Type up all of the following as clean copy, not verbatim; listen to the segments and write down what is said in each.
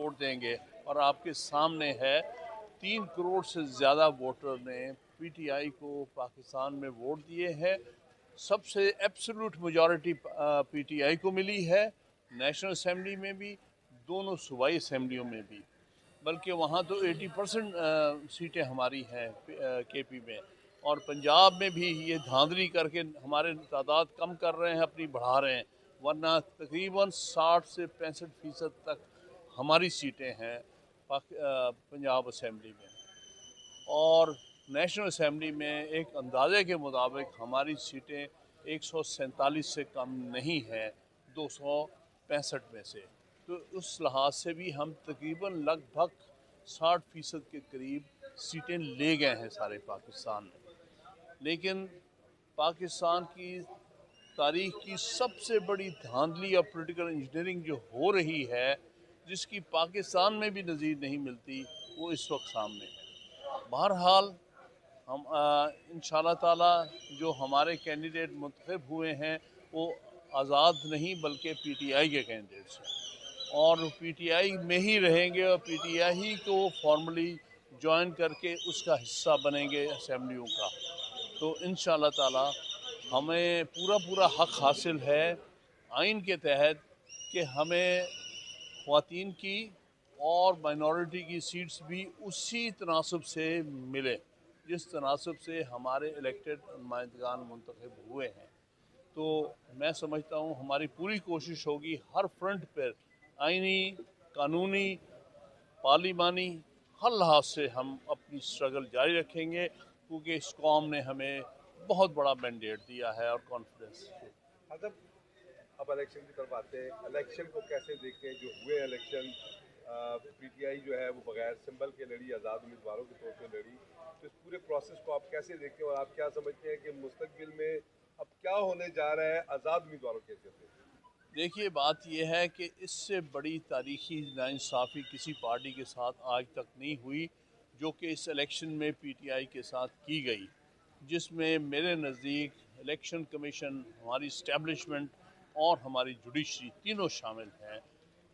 Vote देंगे, और आपके सामने है 3 करोड़ से ज़्यादा वोटर ने पीटीआई को पाकिस्तान में वोट दिए हैं। सबसे एब्सोल्यूट मेजॉरिटी पीटीआई को मिली है, नेशनल असेंबली में भी, दोनों सूबाई असेंबलियों में भी, बल्कि वहाँ तो 80% सीटें हमारी हैं केपी में, और पंजाब में भी ये धांधली करके हमारे तादाद कम कर रहे हैं, अपनी बढ़ा रहे हैं, वरना तकरीबन 60 से 65% तक हमारी सीटें हैं पंजाब असेंबली में। और नेशनल असेंबली में एक अंदाजे के मुताबिक हमारी सीटें 147 से कम नहीं हैं 265 में से, तो उस लिहाज से भी हम तकरीबन लगभग 60% के करीब सीटें ले गए हैं सारे पाकिस्तान में। लेकिन पाकिस्तान की तारीख की सबसे बड़ी धांधली और पॉलिटिकल इंजीनियरिंग जो हो रही है, जिसकी पाकिस्तान में भी नज़ीर नहीं मिलती, वो इस वक्त सामने है। बहरहाल हम इंशाल्लाह ताला जो हमारे कैंडिडेट मुंतखब हुए हैं वो आज़ाद नहीं बल्कि पीटीआई के कैंडिडेट्स हैं, और पीटीआई में ही रहेंगे, और पीटीआई ही को फॉर्मली ज्वाइन करके उसका हिस्सा बनेंगे असेंबलियों का। तो इंशाल्लाह ताला हमें पूरा हक हासिल है आइन के तहत कि हमें ख़वातीन की और माइनॉरिटी की सीट्स भी उसी तनासब से मिले जिस तनासब से हमारे इलेक्टेड नुमाइंदगान मुंतखब हुए हैं। तो मैं समझता हूँ हमारी पूरी कोशिश होगी हर फ्रंट पर आइनी, कानूनी, पार्लिमानी हर लिहाज से हम अपनी स्ट्रगल जारी रखेंगे, क्योंकि इस कौम ने हमें बहुत बड़ा मैंडेट दिया है और कॉन्फिडेंस। अब इलेक्शन की तरफ आते हैं, इलेक्शन को कैसे देखें? जो हुए इलेक्शन, पीटीआई जो है वो बगैर सिंबल के लड़ी, आज़ाद उम्मीदवारों के तौर पे लड़ी, तो इस पूरे प्रोसेस को आप कैसे देखते हैं और आप क्या समझते हैं कि मुस्तकबिल में अब क्या होने जा रहा है आज़ाद उम्मीदवारों के हैसियत से? देखिए, बात यह है कि इससे बड़ी तारीखी नाइंसाफ़ी किसी पार्टी के साथ आज तक नहीं हुई जो कि इस इलेक्शन में पीटीआई के साथ की गई, जिसमें मेरे नज़दीक इलेक्शन कमीशन, हमारी इस्टेब्लिशमेंट और हमारी जुडिशरी तीनों शामिल हैं,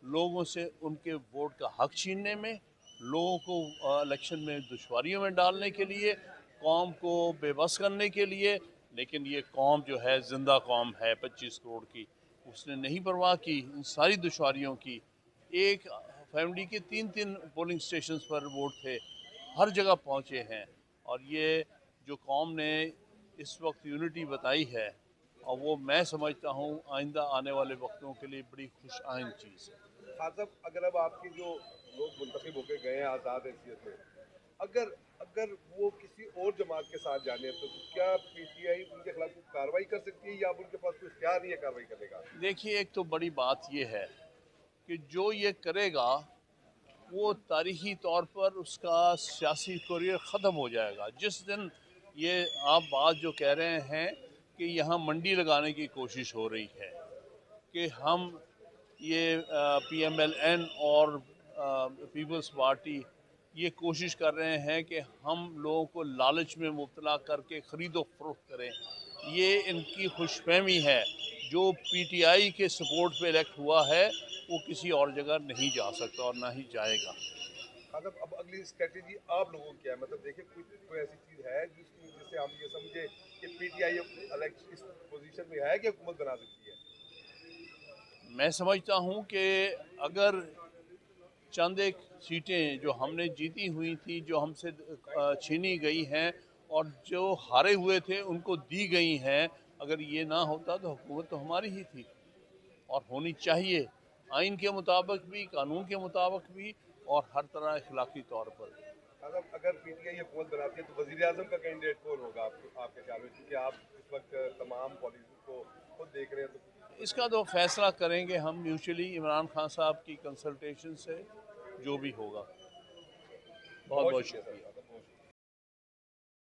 लोगों से उनके वोट का हक छीनने में, लोगों को इलेक्शन में दुश्वारियों में डालने के लिए, कौम को बेबस करने के लिए। लेकिन ये कौम जो है ज़िंदा कौम है 25 करोड़ की, उसने नहीं परवाह की इन सारी दुश्वारियों की। एक फैमिली के 3-3 पोलिंग स्टेशंस पर वोट थे, हर जगह पहुँचे हैं, और ये जो कौम ने इस वक्त यूनिटी बताई है, और वो मैं समझता हूँ आइंदा आने वाले वक्तों के लिए बड़ी खुश आइंद चीज़ है। खासब अगर अब आपके जो लोग मुंतखब होकर गए हैं आज़ाद हैसियत में, अगर अगर वो किसी और जमात के साथ जाने तो क्या पीटीआई उनके खिलाफ कोई कार्रवाई कर सकती है या अब उनके पास कोई इख्तियार नहीं है कार्रवाई करने का? देखिए, एक तो बड़ी बात यह है कि जो ये करेगा वो तारीखी तौर पर उसका सियासी करियर ख़त्म हो जाएगा। जिस दिन ये आप बात जो कह रहे हैं कि यहाँ मंडी लगाने की कोशिश हो रही है कि हम ये पीएमएलएन और पीपल्स पार्टी ये कोशिश कर रहे हैं कि हम लोगों को लालच में मुब्तला करके ख़रीदो फरोख्त करें, ये इनकी खुशफहमी है। जो पीटीआई के सपोर्ट पे इलेक्ट हुआ है वो किसी और जगह नहीं जा सकता और ना ही जाएगा। खासब अब अगली स्ट्रेटेजी आप लोगों की क्या है? मतलब देखिए कोई ऐसी चीज़ है जिससे हम ये समझे कि पीटीआई इस पोजीशन में है कि हुकूमत बना सकती है? मैं समझता हूँ कि अगर चंद एक सीटें जो हमने जीती हुई थी, जो हमसे छीनी गई हैं और जो हारे हुए थे उनको दी गई हैं, अगर ये ना होता तो हुकूमत तो हमारी ही थी और होनी चाहिए, आइन के मुताबिक भी, कानून के मुताबिक भी, और हर तरह अखलाकी तौर पर भी। खासब अगर पीटीआई हुकूमत बनाती है तो वज़ीर आज़म का कैंडिडेट कौन होगा आपके ख्याल में? क्योंकि आप इस वक्त तमाम पॉलिसी को खुद देख रहे हैं, तो इसका तो फैसला करेंगे हम म्यूचुअली इमरान खान साहब की कंसल्टेशन से, जो भी होगा। बहुत बहुत बहुत शुक्रिया शुक्रिया। सर।